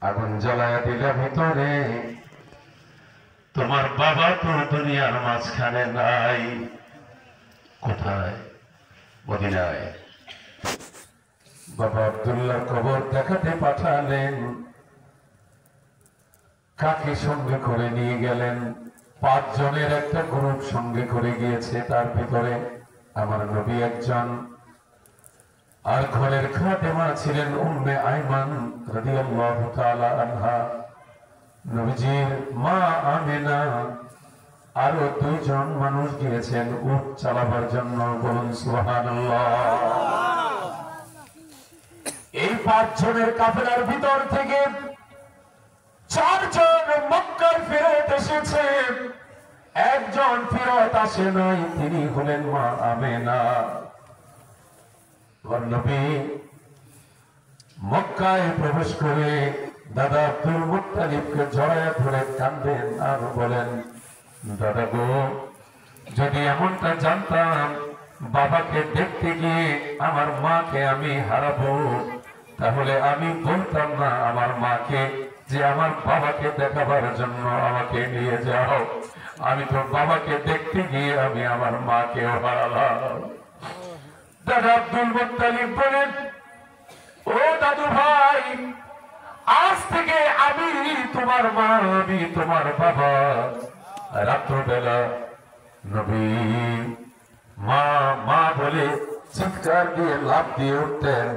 আগুন জ্বালায়া দিলে ভিতরে, তোমার বাবা তো দুনিয়ার মাঝখানে নাই। কোথায়? মদিনায়। বাবা আব্দুল্লাহ কবর দেখাতে পাঠালেন। কাকে সঙ্গে করে নিয়ে গেলেন? 5 জনের একটা গ্রুপ সঙ্গে করে গিয়েছে। তার ভিতরে আমার নবী একজন, আর ঘরের খাদেমা ছিলেন উম্মে আইমান রাদিয়াল্লাহু তাআলা আনহা, নবীজির মা আমেনা। আরো 2 জন মানুষ গিয়েছেন উট চালাবার জন্য। বলুন সুবহানাল্লাহ। এই 5 জনের কাফেলার ভিতর থেকে 4 জন মক্কায় ফেরত এসেছে, একজন ফেরত আসে নাই, তিনি হলেন মা আমেনা। নবী মক্কায় প্রবেশ করে দাদা আব্দুল মুত্তালিবকে জড়ায় ধরে কাঁদেন আর বলেন, দাদা গো, যদি এমনটা জানতাম বাবাকে দেখতে গিয়ে আমার মাকে আমি হারাবো, তাহলে আমি বলতাম না আমার মাকে যে আমার বাবাকে দেখাবার জন্য আমাকে নিয়ে যাও। আমি তো বাবাকে দেখতে গিয়ে আমি আমার মাকেও হারালাম। দাদা আব্দুল মুত্তালিব বলেন, ও দাদু ভাই, আজ থেকে আমি তোমার মা, আমি তোমার বাবা। রাত্রবেলা নবী মা মা বলে চিৎকার দিয়ে লাফ দিয়ে উঠতেন।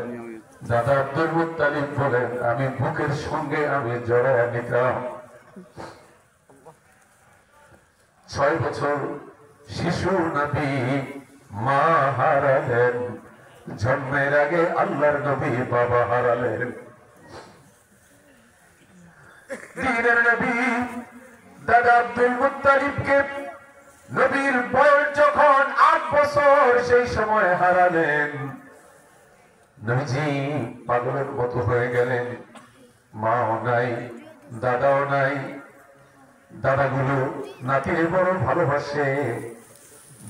দাদা আব্দুল মুত্তালিব বলেন, আমি বুকের সঙ্গে আমি জড়ায় নিতাম। 6 বছর শিশু নবী মা হারালেন, জন্মের আগে আল্লাহর নবী বাবা হারালেন। দ্বীনের নবী দাদা আব্দুল মুত্তালিবকে নবীর বয়স যখন 8 বছর, সেই সময় হারালেন। নবীজি পাগলের মতো হয়ে গেলেন। মাও নাই, দাদাও নাই। দাদাগুলো নাতির বড় ভালোবাসে।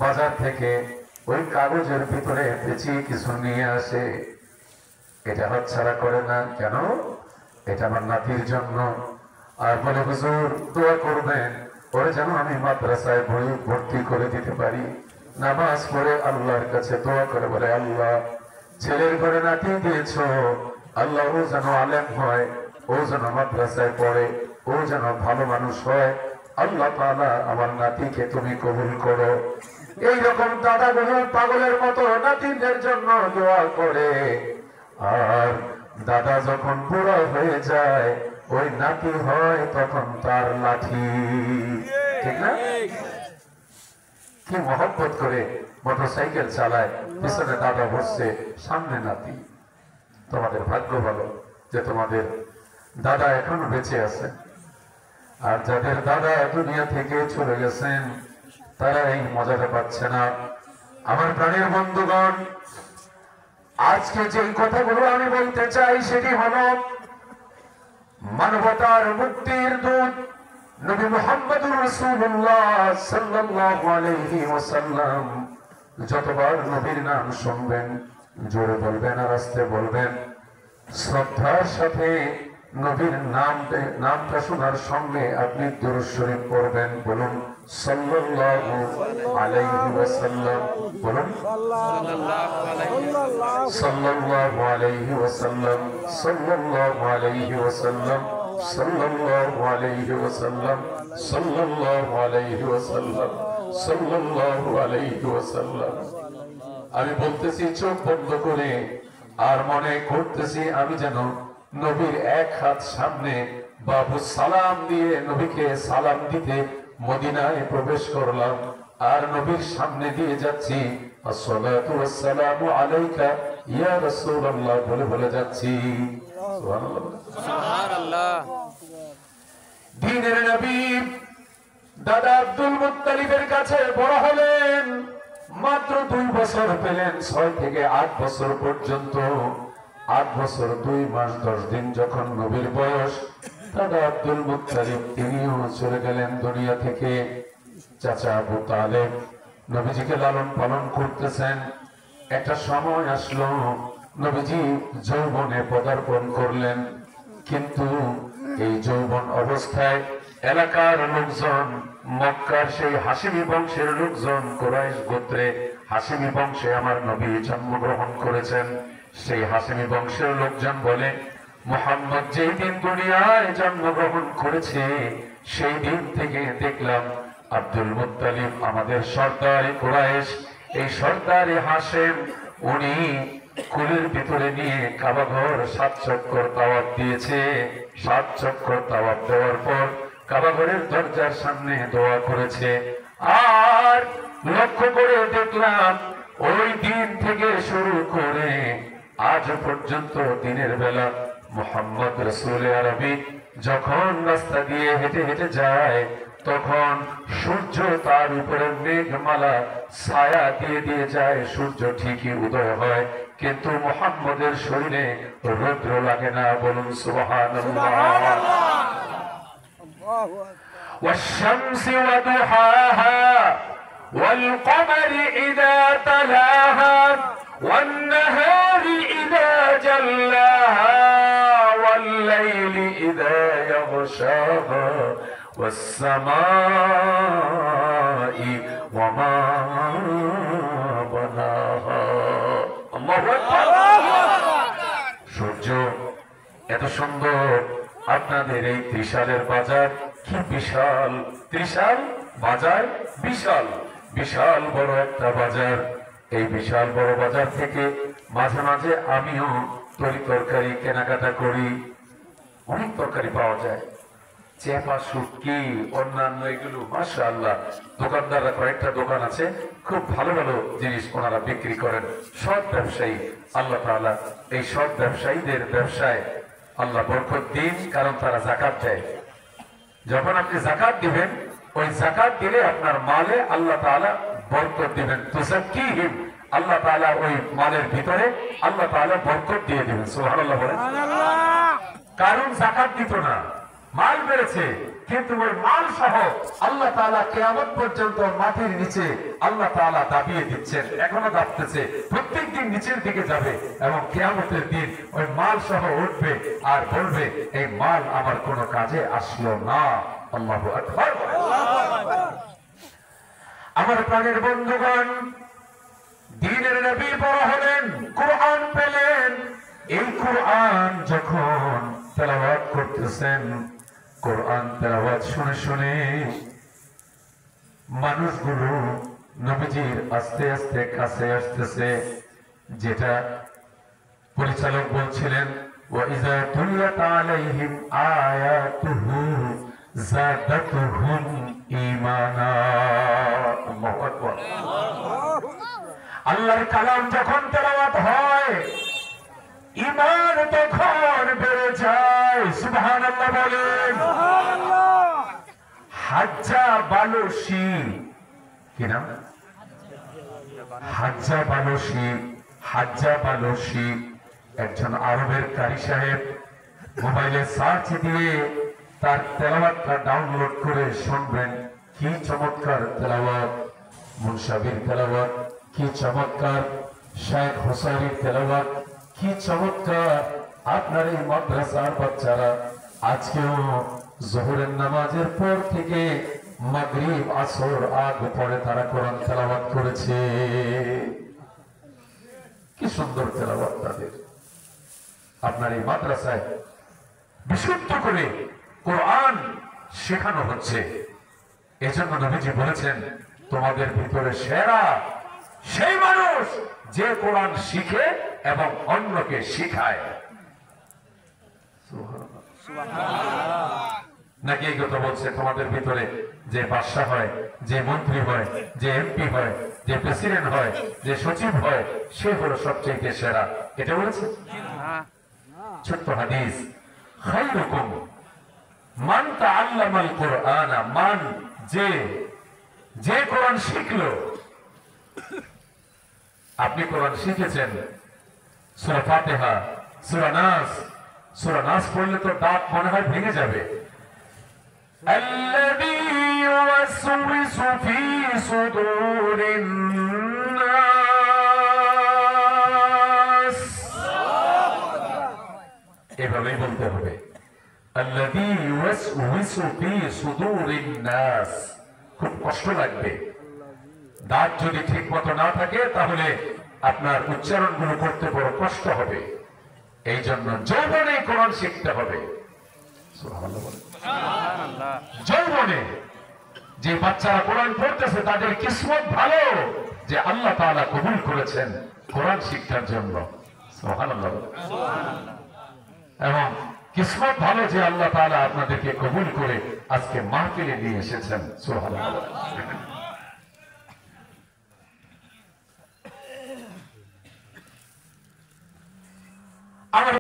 বাজার থেকে ওই কাগজের ভিতরে পেঁচিয়ে কিছু নিয়ে আসে। এটা হাতছাড়া করে না। কেন? এটা আমার নাতির জন্য। আর বলে, হুজুর দোয়া করবেন ওরে যেন আমি মাদ্রাসায় ভর্তি করে দিতে পারি। নামাজ পড়ে আল্লাহর কাছে দোয়া করে বলে, আল্লাহ, ছেলের ঘরে নাতি দিয়েছ, আল্লাহ ও যেন আলেম হয়, ও যেন মাদ্রাসায় পড়ে, ও যেন ভালো মানুষ হয়। আল্লাহ তাআলা আমার নাতিকে তুমি কবুল করো। এইরকম দাদাগুলো পাগলের মতো নাতিদের জন্য দোয়া করে। আর দাদা যখন বুড়া হয়ে যায়, ওই নাতি হয় তখন তার লাঠি। ঠিক না? কি মহব্বত করে মোটরসাইকেল চালায়, পিছনে দাদা বসছে, সামনে নাতি। তোমাদের ভাগ্য ভালো যে তোমাদের দাদা এখনো বেঁচে আছে। আর যাদের দাদা দুনিয়া থেকে চলে গেছেন, তারা এই মজাটা পাচ্ছে না। আমার প্রাণের বন্ধুগণ, আজকে যে কথাগুলো আমি বলতে চাই সেটি হলো, মানবতার মুক্তির দূত নবী মুহাম্মদুর রাসূলুল্লাহ সাল্লাল্লাহু আলাইহি ওয়াসাল্লাম। যতবার নবীর নাম শুনবেন জোরে বলবেন আর আস্তে বলবেন। শ্রদ্ধার সাথে নবীর নামটা শোনার সঙ্গে আপনি দুরূদ শরীফ পড়বেন। বলুন সাল্লাল্লাহু আলাইহি ওয়াসাল্লাম। বলুন সাল্লাল্লাহু আলাইহি ওয়াসাল্লাম, সাল্লাল্লাহু আলাইহি ওয়াসাল্লাম, সাল্লাল্লাহু আলাইহি ওয়াসাল্লাম, সাল্লাল্লাহু আলাইহি ওয়াসাল্লাম, সাল্লাল্লাহু আলাইহি ওয়াসাল্লাম। আমি বলতেছি চোখ বন্ধ করে, আর মনে করতেছি আমি যেন নবীর 1 হাত সামনে, বাবু সালাম দিয়ে নবীকে সালাম দিতে মদিনায় প্রবেশ করলাম, আর নবীর সামনে দিয়ে যাচ্ছি আসসালাতু ওয়াসসালামু আলাইকা ইয়া রাসূলুল্লাহ বলে বলে যাচ্ছি। সুবহানাল্লাহ, সুবহানাল্লাহ। দ্বীনের নবী দাদা আব্দুল মুত্তালিবের কাছে বড় হলেন, মাত্র 2 বছর পেলেন। 6 থেকে 8 বছর পর্যন্ত, 8 বছর 2 মাস 10 দিন যখন নবীর বয়স, দাদা আব্দুল মুত্তালিব তিনিও চলে গেলেন দুনিয়া থেকে। চাচা আবু তালেব নবীজিকে লালন পালন করতেছেন। একটা সময় আসলো, নবীজি যৌবনে পদার্পণ করলেন। কিন্তু এই যৌবন অবস্থায় এলাকার লোকজন, মক্কার সেই হাশিমি বংশের লোকজন, কুরাইশ গোত্রে হাশিমি বংশে আমার নবী জন্মগ্রহণ করেছেন, সেই হাশিমি বংশের লোকজন বলে মুহাম্মদ যেই দিন দুনিয়ায় জন্মগ্রহণ করেছে সেই দিন থেকে দেখলাম আব্দুল মুত্তালিব আমাদের সর্দারে কুরাইশ, এই সর্দারে হাশেম, উনি কুলের ভিতরে নিয়ে কাবাঘর 7 চক্কর তাওয়াফ দিয়েছে। 7 চক্কর তাওয়াফ দেওয়ার পর কাবাঘরের দরজার সামনে দোয়া করেছে। আর লক্ষ্য করে দেখলাম ওই দিন থেকে শুরু করে আজ পর্যন্ত দিনের বেলা মুহাম্মদ রাসূল আরবি যখন রাস্তা দিয়ে হেঁটে হেঁটে যায় তখন সূর্য তার উপরে মেঘমালা ছায়া দিয়ে দিয়ে যায়, সূর্য ঠিকই উদয় হয়, কিন্তু মুহাম্মদের শরীরে রৌদ্র লাগে না। বলুন সুবহানাল্লাহ। والشمس وضحاها والقمر إذا تلاها والنهار إذا جلاها والليل إذا يغشاها والسماء وما بناها الله أكبر। সূর্য এত সুন্দর, আপনাদের এই ত্রিশালের বাজার কি বিশাল, ত্রিশাল বাজার বিশাল, বিশাল বড় একটা বাজার। এই বিশাল বড় বাজার থেকে মাঝে মাঝে আমিও তরি তরকারি কেনাকাটা করি। অনেক তরকারি পাওয়া যায়, চেপা, শুটকি, অন্যান্য এগুলো মাশাআল্লাহ। দোকানদাররা কয়েকটা দোকান আছে, খুব ভালো ভালো জিনিস ওনারা বিক্রি করেন। সৎ ব্যবসায়ী, আল্লাহ তাআলা এই সৎ ব্যবসায়ীদের ব্যবসায় আল্লাহ বরকত দিন, কারণ তারা যাকাত দেয়। যখন আপনি যাকাত দিবেন, ওই যাকাত দিলে আপনার মালে আল্লাহ তাআলা বরকত দিবেন। তুযাক্কিহিম, আল্লাহ তাআলা ওই মালের ভিতরে আল্লাহ তাআলা বরকত দিয়ে দিবেন। সুবহানাল্লাহ বলেন। কারণ যাকাত দিত না, মাল বেড়েছে, কিন্তু ওই মাল সহ আল্লাহ তাআলা কিয়ামত পর্যন্ত মাটির নিচে আল্লাহ তাআলা দাবিয়ে দিচ্ছেন, এখনো দাবতেছে, প্রত্যেকদিন নিচের দিকে যাবে এবং কিয়ামতের দিন ওই মাল সহ উঠবে আর বলবে এই মাল আমার কোনো কাজে আসলো না। আল্লাহু আকবার। আমার প্রাণের বন্ধুগণ, দ্বীনের নবী বড় হলেন, কোরআন পেলেন। এই কোরআন যখন তেলাওয়াত করতেছেন, কোরআন তেলাওয়াত শুনে শুনে মানুষগুলো নবীজির আস্তে আস্তে কাছে আসতেছে। যেটা পরিচালক বলছিলেন, ওয়াইযা তুলিয়াত আলাইহিম আয়াতুহু যাদাতুহুম ঈমানা। আল্লাহু আকবার। আল্লাহর কালাম যখন তেলাওয়াত হয়, ঈমান তখন বেড়ে যায়। সুবহানাল্লাহ বলেন। হাজ্জা বালুশি, কি নাম? হাজ্জা বালুশি। হাজ্জা বালুশি একজন আরবের কারি সাহেব, মোবাইলে সার্চ দিয়ে তার তেলাওয়াতটা ডাউনলোড করে শুনবেন। কি চমৎকার তেলাওয়াত, মুনসাবির তেলাওয়াত কি চমৎকার, শেখ হোসাইনির তেলাওয়াত কি চমৎকার। আপনার এই মাদ্রাসার বাচ্চারা আজকেও যোহরের নামাজের পর থেকে মাগরিব আসর আগ পরে তারা কোরআন তেলাওয়াত করেছে। কি সুন্দর তেলাওয়াত তাদের। আপনার এই মাদ্রাসায় বিশুদ্ধ করে কোরআন শেখানো হচ্ছে। এজন্য নবীজি বলেছেন, তোমাদের ভিতরে সেরা সেই মানুষ যে কোরআন শিখে এবং অন্যকে শিখায়। নাকি এই কথা বলছে, তোমাদের ভিতরে যে বাদশা হয়, যে মন্ত্রী হয়, যে এমপি হয়, যে প্রেসিডেন্ট হয়, যে সচিব হয়, সে হলো সবচেয়ে সেরা, এটা বলেছে। ছোট্ট হাদিস, খায়রুকুম মান তাআল্লামাল কুরআনা, মান যে কোরআন শিখলো। আপনি কোরআন শিখেছেন, সূরা ফাতিহা, সূরা নাস। সূরা নাস পড়লে তো দাঁত মনে হয় ভেঙে যাবে। আল্লাযী ইউওয়াসওয়িসু ফী সুদুরিন নাস, এভাবেই বলতে হবে। আল্লাযী ইউওয়াসউইসু ফী সুদুরিন নাস। খুব কষ্ট লাগবে। দাঁত যদি ঠিক মতো না থাকে তাহলে আপনার উচ্চারণগুলো করতে বড় কষ্ট হবে। এই জন্য যৌবনে কোরআন শিখতে হবে। সুবহানাল্লাহ বলেন। সুবহানাল্লাহ। যৌবনে যে বাচ্চারা কোরআন পড়তেছে তাদের কিসমত ভালো যে আল্লাহ তাআলা কবুল করেছেন কোরআন শিক্ষার জন্য। সুবহানাল্লাহ। সুবহানাল্লাহ। এবং কিসমত ভালো যে আল্লাহ তাআলা আপনাদেরকে কবুল করে আজকে মাহফিলে নিয়ে এসেছেন। সুবহানাল্লাহ। আমার